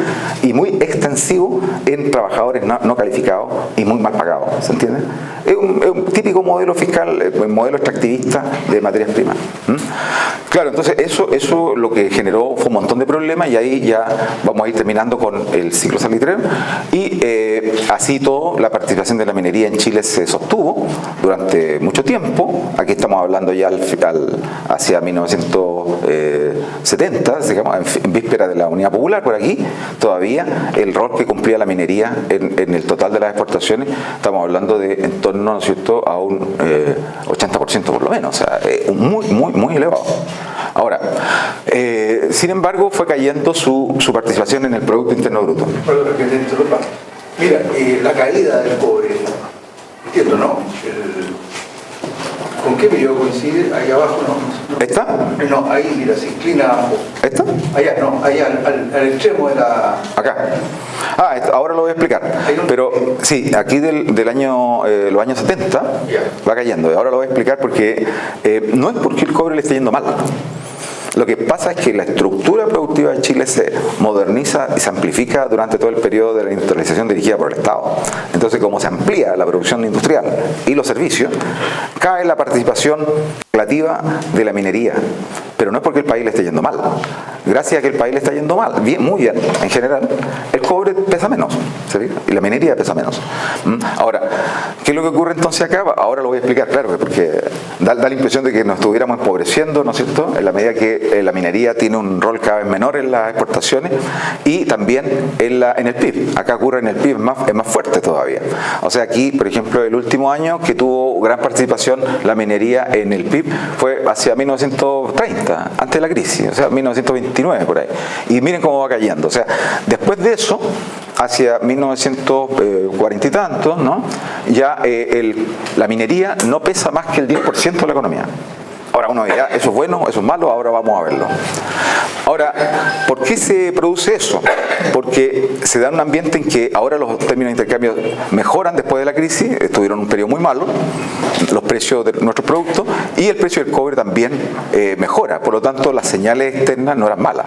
y muy extensivo en trabajadores no calificados y muy mal pagados. ¿Se entiende? Es un típico modelo fiscal, un modelo extractivista de materias primas. Claro, entonces eso lo que generó fue un montón de problemas, y ahí ya vamos a ir terminando con el ciclo salitrero. Y así todo, la participación de la minería en Chile se sostuvo durante mucho tiempo. Aquí estamos hablando ya hacia 1970, digamos, en víspera de la Unidad Popular. Por aquí todavía el rol que cumplía la minería en el total de las exportaciones, estamos hablando de en torno, ¿no es cierto?, a un 80% por lo menos, o sea, muy elevado. Ahora, sin embargo, fue cayendo su participación en el Producto Interno Bruto. Perdón, que te interrumpa. Mira, la caída del cobre, entiendo, ¿no? ¿Con qué periodo coincide? Ahí abajo, ¿no? ¿Esta? No, ahí, mira, se inclina abajo. ¿Esta? Allá, no, allá, al extremo de la... Acá. Ahora lo voy a explicar. Pero sí, aquí del año, los años 70 va cayendo. Y ahora lo voy a explicar porque no es porque el cobre le esté yendo mal. Lo que pasa es que la estructura productiva de Chile se moderniza y se amplifica durante todo el periodo de la industrialización dirigida por el Estado. Entonces, como se amplía la producción industrial y los servicios, cae la participación relativa de la minería. Pero no es porque el país le esté yendo mal. Gracias a que el país le está yendo mal, bien, muy bien, en general, el cobre pesa menos, ¿sí? Y la minería pesa menos. Ahora, ¿qué es lo que ocurre entonces acá? Ahora lo voy a explicar, claro, porque da la impresión de que nos estuviéramos empobreciendo, ¿no es cierto?, en la medida que la minería tiene un rol cada vez menor en las exportaciones y también en el PIB. Acá ocurre en el PIB, es más fuerte todavía. O sea, aquí, por ejemplo, el último año que tuvo gran participación la minería en el PIB fue hacia 1930, antes de la crisis, o sea, 1929 por ahí. Y miren cómo va cayendo. O sea, después de eso, hacia 1940 y tantos, ¿no?, ya la minería no pesa más que el 10% de la economía. Ahora uno dirá, eso es bueno, eso es malo, ahora vamos a verlo. Ahora, ¿por qué se produce eso? Porque se da un ambiente en que ahora los términos de intercambio mejoran después de la crisis, estuvieron en un periodo muy malo, los precios de nuestros productos, y el precio del cobre también mejora, por lo tanto las señales externas no eran malas.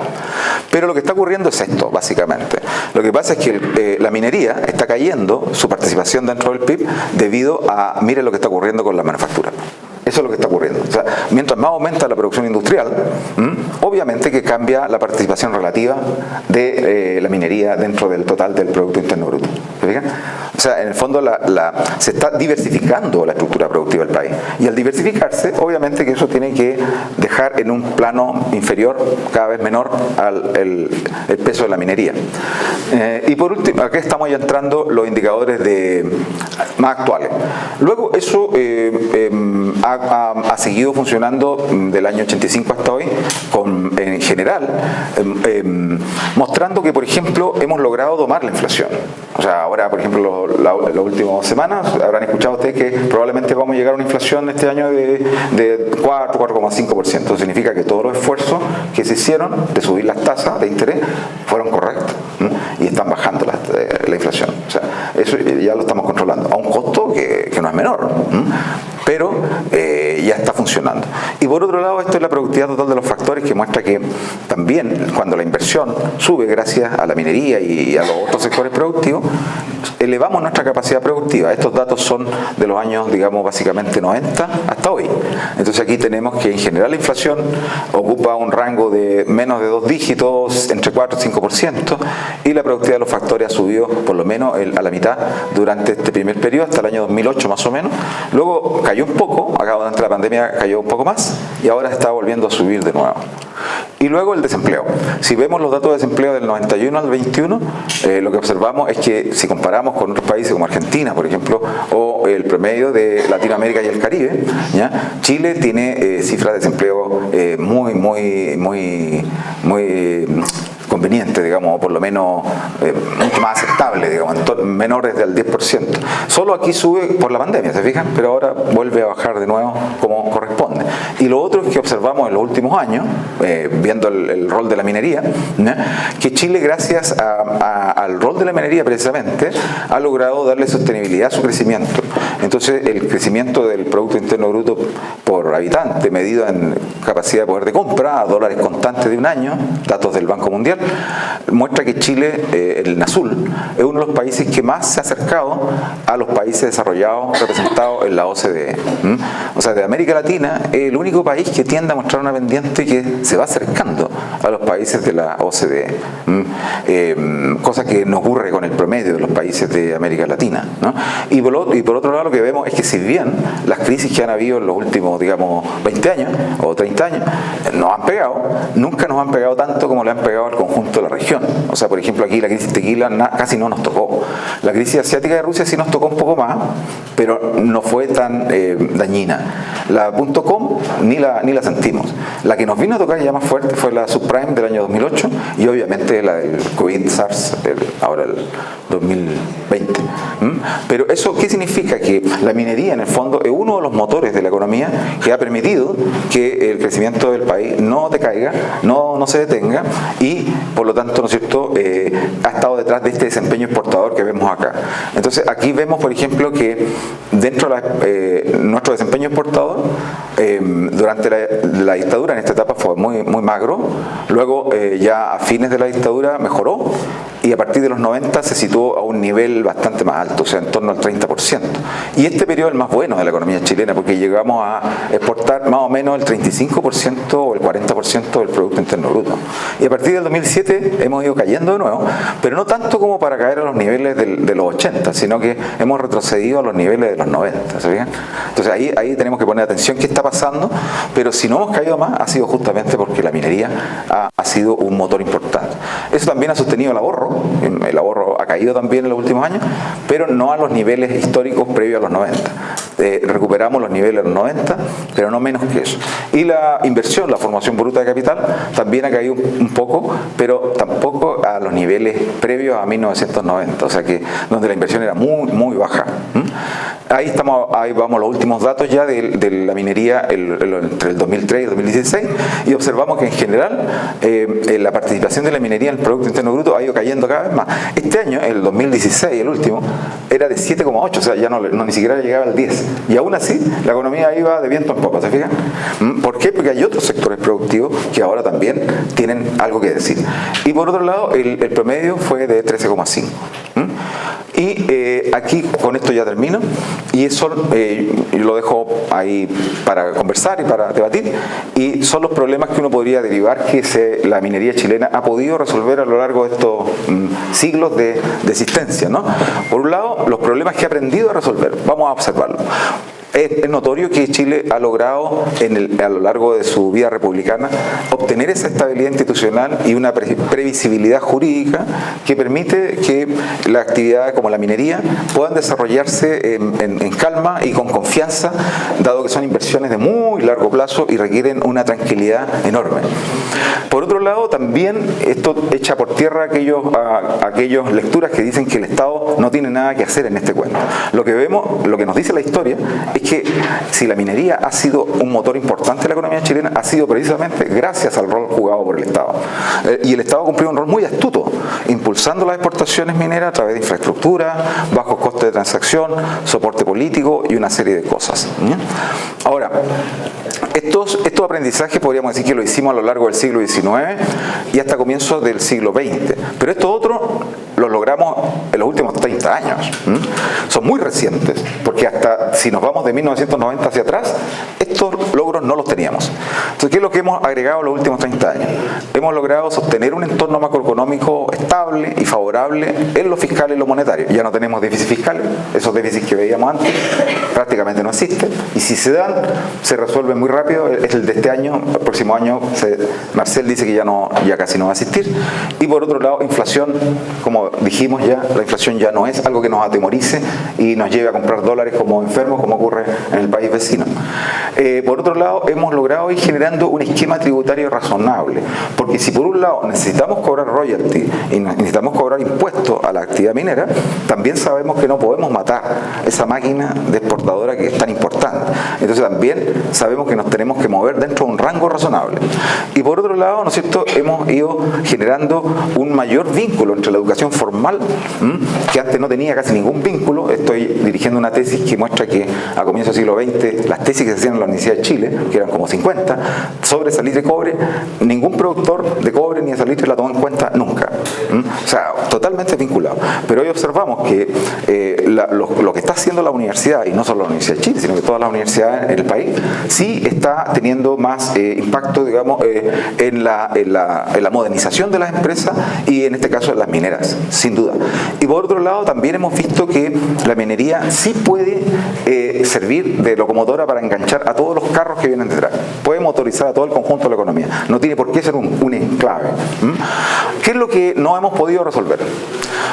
Pero lo que está ocurriendo es esto, básicamente. Lo que pasa es que la minería está cayendo, su participación dentro del PIB, debido a, miren lo que está ocurriendo con la manufactura. Eso es lo que está ocurriendo. O sea, mientras más aumenta la producción industrial, obviamente que cambia la participación relativa de la minería dentro del total del Producto Interno Bruto. ¿Se fijan? O sea, en el fondo se está diversificando la estructura productiva del país. Y al diversificarse, obviamente que eso tiene que dejar en un plano inferior, cada vez menor, el peso de la minería. Y por último, aquí estamos ya entrando los indicadores más actuales. Luego, eso ha seguido funcionando del año 85 hasta hoy, en general, mostrando que, por ejemplo, hemos logrado domar la inflación. O sea, ahora, por ejemplo, las últimas semanas habrán escuchado ustedes que probablemente vamos a llegar a una inflación este año de 4,5%. Eso significa que todos los esfuerzos que se hicieron de subir las tasas de interés fueron correctos, ¿no? Y están bajando la inflación. O sea, eso ya lo estamos controlando a un costo que no es menor, ¿no? Pero ya está funcionando. Y por otro lado, esto es la productividad total de los factores, que muestra que también cuando la inversión sube gracias a la minería y a los otros sectores productivos, elevamos nuestra capacidad productiva. Estos datos son de los años, digamos, básicamente 90 hasta hoy. Entonces aquí tenemos que en general la inflación ocupa un rango de menos de 2 dígitos, entre 4 y 5%, y la productividad de los factores ha subido por lo menos a la mitad durante este primer periodo, hasta el año 2008 más o menos. Luego cayó un poco, acá durante la pandemia cayó un poco más, y ahora está volviendo a subir de nuevo. Y luego el desempleo. Si vemos los datos de desempleo del 91 al 21, lo que observamos es que si comparamos con otros países como Argentina, por ejemplo, o el promedio de Latinoamérica y el Caribe, ¿ya?, Chile tiene cifras de desempleo muy conveniente, digamos, o por lo menos mucho más aceptable, digamos, menores del 10%. Solo aquí sube por la pandemia, ¿se fijan? Pero ahora vuelve a bajar de nuevo como corresponde. Y lo otro es que observamos en los últimos años, viendo el rol de la minería, ¿no?, que Chile, gracias al rol de la minería precisamente, ha logrado darle sostenibilidad a su crecimiento. Entonces, el crecimiento del Producto Interno Bruto por habitante, medido en capacidad de poder de compra, a dólares constantes de un año, datos del Banco Mundial, muestra que Chile, el NASUL, es uno de los países que más se ha acercado a los países desarrollados representados en la OCDE. O sea, de América Latina es el único país que tiende a mostrar una pendiente que se va acercando a los países de la OCDE, cosa que no ocurre con el promedio de los países de América Latina, ¿no? Y por otro lado, lo que vemos es que si bien las crisis que han habido en los últimos, digamos, 20 años o 30 años nos han pegado, nunca nos han pegado tanto como le han pegado al conjunto de la región. O sea, por ejemplo, aquí la crisis tequila casi no nos tocó. La crisis asiática de Rusia sí nos tocó un poco más, pero no fue tan dañina. La .com ni la sentimos. La que nos vino a tocar ya más fuerte fue la subprime del año 2008 y obviamente la del COVID, SARS, ahora el 2020. Pero eso, ¿qué significa? Que la minería en el fondo es uno de los motores de la economía que ha permitido que el crecimiento del país no decaiga, no se detenga y por lo tanto, ¿no es cierto?, ha estado detrás de este desempeño exportador que vemos acá. Entonces aquí vemos, por ejemplo, que dentro de nuestro desempeño exportador durante la dictadura en esta etapa fue muy magro, luego ya a fines de la dictadura mejoró y a partir de los 90 se situó a un nivel bastante más alto, o sea, en torno al 30%. Y este periodo es el más bueno de la economía chilena porque llegamos a exportar más o menos el 35% o el 40% del Producto Interno Bruto. Y a partir del 2007 hemos ido cayendo de nuevo, pero no tanto como para caer a los niveles de los 80, sino que hemos retrocedido a los niveles de los 90, ¿se fijan? Entonces ahí tenemos que poner atención qué está pasando, pero si no hemos caído más ha sido justamente porque la minería ha sido un motor importante. Eso también ha sostenido el ahorro ha caído también en los últimos años, pero no a los niveles históricos previos a los 90. Recuperamos los niveles de los 90, pero no menos que eso. Y la inversión, la formación bruta de capital, también ha caído un poco, pero tampoco a los niveles previos a 1990, o sea que donde la inversión era muy baja. Ahí vamos los últimos datos ya de la minería entre el 2003 y el 2016 y observamos que en general la participación de la minería en el Producto Interno Bruto ha ido cayendo cada vez más. Este año, el 2016, el último, era de 7,8, o sea, ya ni siquiera llegaba al 10. Y aún así, la economía iba de viento en popa, ¿se fijan? ¿Por qué? Porque hay otros sectores productivos que ahora también tienen algo que decir. Y por otro lado, el promedio fue de 13,5. Y aquí con esto ya termino y eso yo lo dejo ahí para conversar y para debatir y son los problemas que uno podría derivar que la minería chilena ha podido resolver a lo largo de estos siglos de existencia, ¿no? Por un lado, los problemas que ha aprendido a resolver, vamos a observarlo. Es notorio que Chile ha logrado a lo largo de su vida republicana obtener esa estabilidad institucional y una previsibilidad jurídica que permite que las actividades como la minería puedan desarrollarse en calma y con confianza, dado que son inversiones de muy largo plazo y requieren una tranquilidad enorme. Por otro lado, también esto echa por tierra aquellas lecturas que dicen que el Estado no tiene nada que hacer en este cuento. Lo que nos dice la historia es que si la minería ha sido un motor importante de la economía chilena, ha sido precisamente gracias al rol jugado por el Estado. Y el Estado ha cumplido un rol muy astuto, impulsando las exportaciones mineras a través de infraestructura, bajos costes de transacción, soporte político y una serie de cosas. Ahora, estos aprendizajes podríamos decir que lo hicimos a lo largo del siglo XIX y hasta comienzos del siglo XX. Pero esto otro lo logramos en los últimos 30 años. Son muy recientes, porque hasta si nos vamos de 1990 hacia atrás, estos logros no los teníamos. Entonces, ¿qué es lo que hemos agregado en los últimos 30 años? Hemos logrado sostener un entorno macroeconómico estable y favorable en lo fiscal y lo monetario. Ya no tenemos déficit fiscal, esos déficits que veíamos antes prácticamente no existen, y si se dan, se resuelven muy rápido. Es el de este año, el próximo año, Marcel dice que ya casi no va a existir. Y por otro lado, inflación, como dijimos ya, la inflación ya no es algo que nos atemorice y nos lleve a comprar dólares como enfermos, como ocurre en el país vecino. Por otro lado, hemos logrado ir generando un esquema tributario razonable, porque si por un lado necesitamos cobrar royalty y necesitamos cobrar impuestos a la actividad minera, también sabemos que no podemos matar esa máquina de exportadora que es tan importante. Entonces también sabemos que nos tenemos que mover dentro de un rango razonable. Y por otro lado, ¿no es cierto?, hemos ido generando un mayor vínculo entre la educación formal, que antes no tenía casi ningún vínculo. Estoy dirigiendo una tesis que muestra que a comienzos del siglo XX, las tesis que se hacían en la Universidad de Chile, que eran como 50, sobre salitre de cobre, ningún productor de cobre ni de salitre la tomó en cuenta nunca. O sea, totalmente vinculado. Pero hoy observamos que lo que está haciendo la universidad, y no solo la Universidad de Chile, sino que todas las universidades en el país, sí está teniendo más impacto, digamos, en la modernización de las empresas y en este caso en las mineras, sin duda. Y por otro lado, también hemos visto que la minería sí puede servir de locomotora para enganchar a todos los carros que vienen detrás. Puede motorizar a todo el conjunto de la economía. No tiene por qué ser un enclave. ¿Qué es lo que no hemos podido resolver?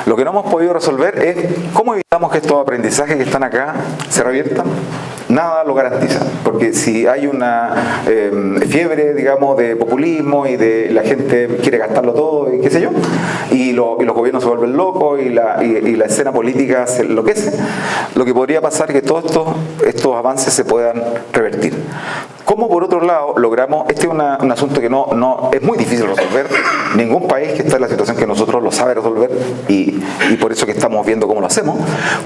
Lo que no hemos podido resolver es cómo evitamos que estos aprendizajes que están acá se reviertan nada lo garantiza, porque si hay una fiebre, digamos, de populismo y de la gente quiere gastarlo todo y qué sé yo, y los gobiernos se vuelven locos y la escena política se enloquece, lo que podría pasar es que todos estos avances se puedan revertir. ¿Cómo por otro lado logramos, este es un asunto que no es muy difícil resolver, ningún país que está en la situación que nosotros lo sabe resolver y por eso que estamos viendo cómo lo hacemos,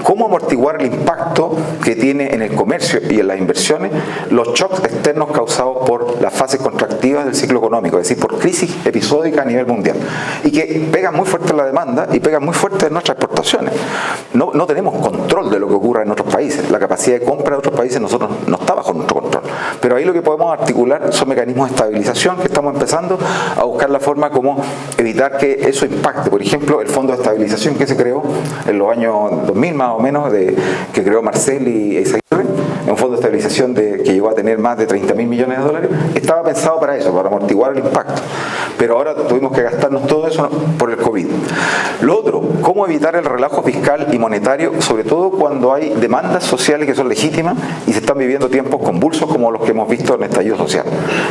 cómo amortiguar el impacto que tiene en el comercio y en las inversiones los shocks externos causados por las fases contractivas del ciclo económico, es decir, por crisis episódicas a nivel mundial y que pegan muy fuerte en la demanda y pegan muy fuerte en nuestras exportaciones. No tenemos control de lo que ocurra en otros países, la capacidad de compra de otros países nosotros no está bajo nuestro control, pero ahí lo que podemos articular son mecanismos de estabilización que estamos empezando a buscar la forma como evitar que eso impacte. Por ejemplo, el Fondo de Estabilización que se creó en los años 2000 más o menos, que creó Marcel y Eizaguirre, un fondo de estabilización que llegó a tener más de 30.000 millones de dólares, estaba pensado para eso, para amortiguar el impacto. Pero ahora tuvimos que gastarnos todo eso por el COVID. Lo otro, cómo evitar el relajo fiscal y monetario, sobre todo cuando hay demandas sociales que son legítimas y se están viviendo tiempos convulsos como los que hemos visto en el estallido social.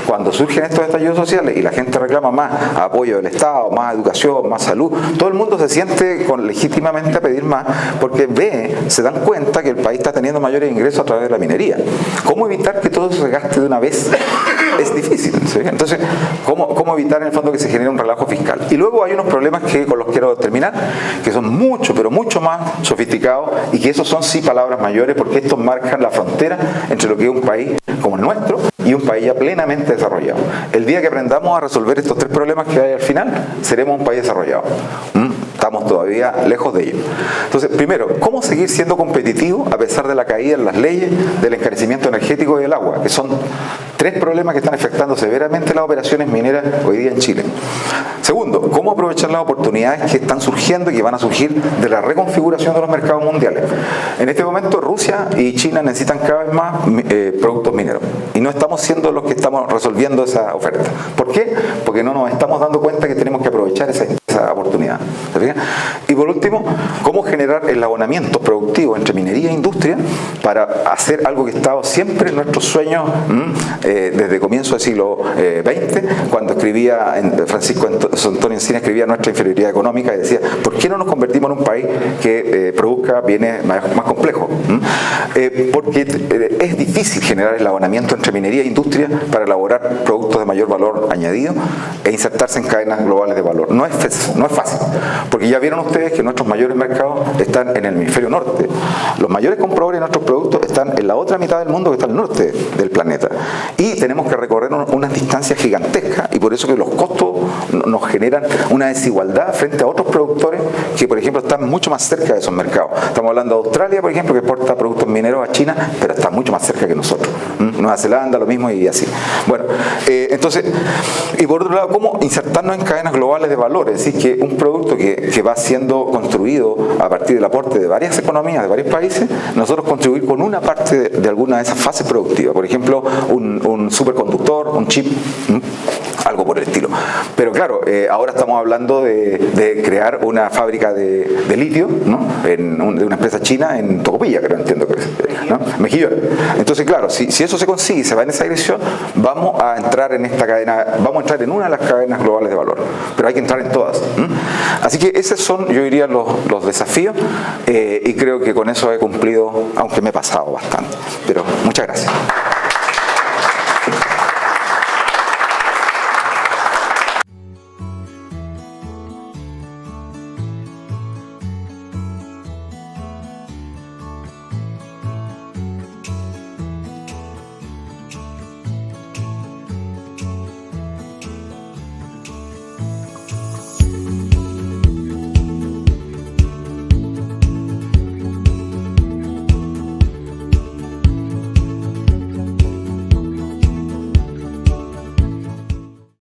Cuando surgen estos estallidos sociales y la gente reclama más apoyo del Estado, más educación, más salud, todo el mundo se siente legítimamente a pedir más porque se dan cuenta que el país está teniendo mayores ingresos a través de la minería. ¿Cómo evitar que todo eso se gaste de una vez? Es difícil, ¿sí? Entonces, ¿cómo evitar en el fondo que se genere un relajo fiscal? Y luego hay unos problemas con los que quiero terminar, que son mucho, pero mucho más sofisticados y que esos son sí palabras mayores porque estos marcan la frontera entre lo que es un país como el nuestro y un país ya plenamente desarrollado. El día que aprendamos a resolver estos tres problemas que hay al final, seremos un país desarrollado. Estamos todavía lejos de ello. Entonces, primero, ¿cómo seguir siendo competitivo a pesar de la caída en las leyes del encarecimiento energético y del agua? Que son tres problemas que están afectando severamente las operaciones mineras hoy día en Chile. Segundo, ¿cómo aprovechar las oportunidades que están surgiendo y que van a surgir de la reconfiguración de los mercados mundiales? En este momento, Rusia y China necesitan cada vez más productos mineros. Y no estamos siendo los que estamos resolviendo esa oferta. ¿Por qué? Porque no nos estamos dando cuenta que tenemos que aprovechar esa oportunidad. ¿Se fijan? Y por último, ¿cómo generar eslabonamientos productivos entre minería e industria para hacer algo que ha estado siempre en nuestros sueños desde comienzo del siglo XX, cuando escribía Francisco Antonio Encina escribía Nuestra inferioridad económica y decía, ¿por qué no nos convertimos en un país que produzca bienes más complejos? Porque es difícil generar eslabonamiento entre minería e industria para elaborar productos de mayor valor añadido e insertarse en cadenas globales de valor. No es fácil, porque ya vieron ustedes que nuestros mayores mercados están en el hemisferio norte. Los mayores compradores de nuestros productos están en la otra mitad del mundo que está al norte del planeta. Y tenemos que recorrer unas distancias gigantescas y por eso que los costos nos generan una desigualdad frente a otros productores que, por ejemplo, están mucho más cerca de esos mercados. Estamos hablando de Australia, por ejemplo, que exporta productos mineros a China, pero está mucho más cerca que nosotros. Nueva Zelanda, lo mismo y así. Bueno, entonces, y por otro lado, ¿cómo insertarnos en cadenas globales de valor? Es decir, que un producto que va siendo construido a partir del aporte de varias economías, de varios países, nosotros contribuir con una parte de alguna de esas fases productivas. Por ejemplo, un superconductor, un chip, algo por el estilo. Pero claro, ahora estamos hablando de crear una fábrica de litio, ¿no? De una empresa china en Tocopilla, creo, entiendo que es, ¿no? Mejillón. Entonces, claro, si eso se consigue y se va en esa dirección, vamos a entrar en esta cadena, vamos a entrar en una de las cadenas globales de valor, pero hay que entrar en todas. Así que esos son, yo diría, los desafíos y creo que con eso he cumplido, aunque me he pasado bastante. Pero muchas gracias.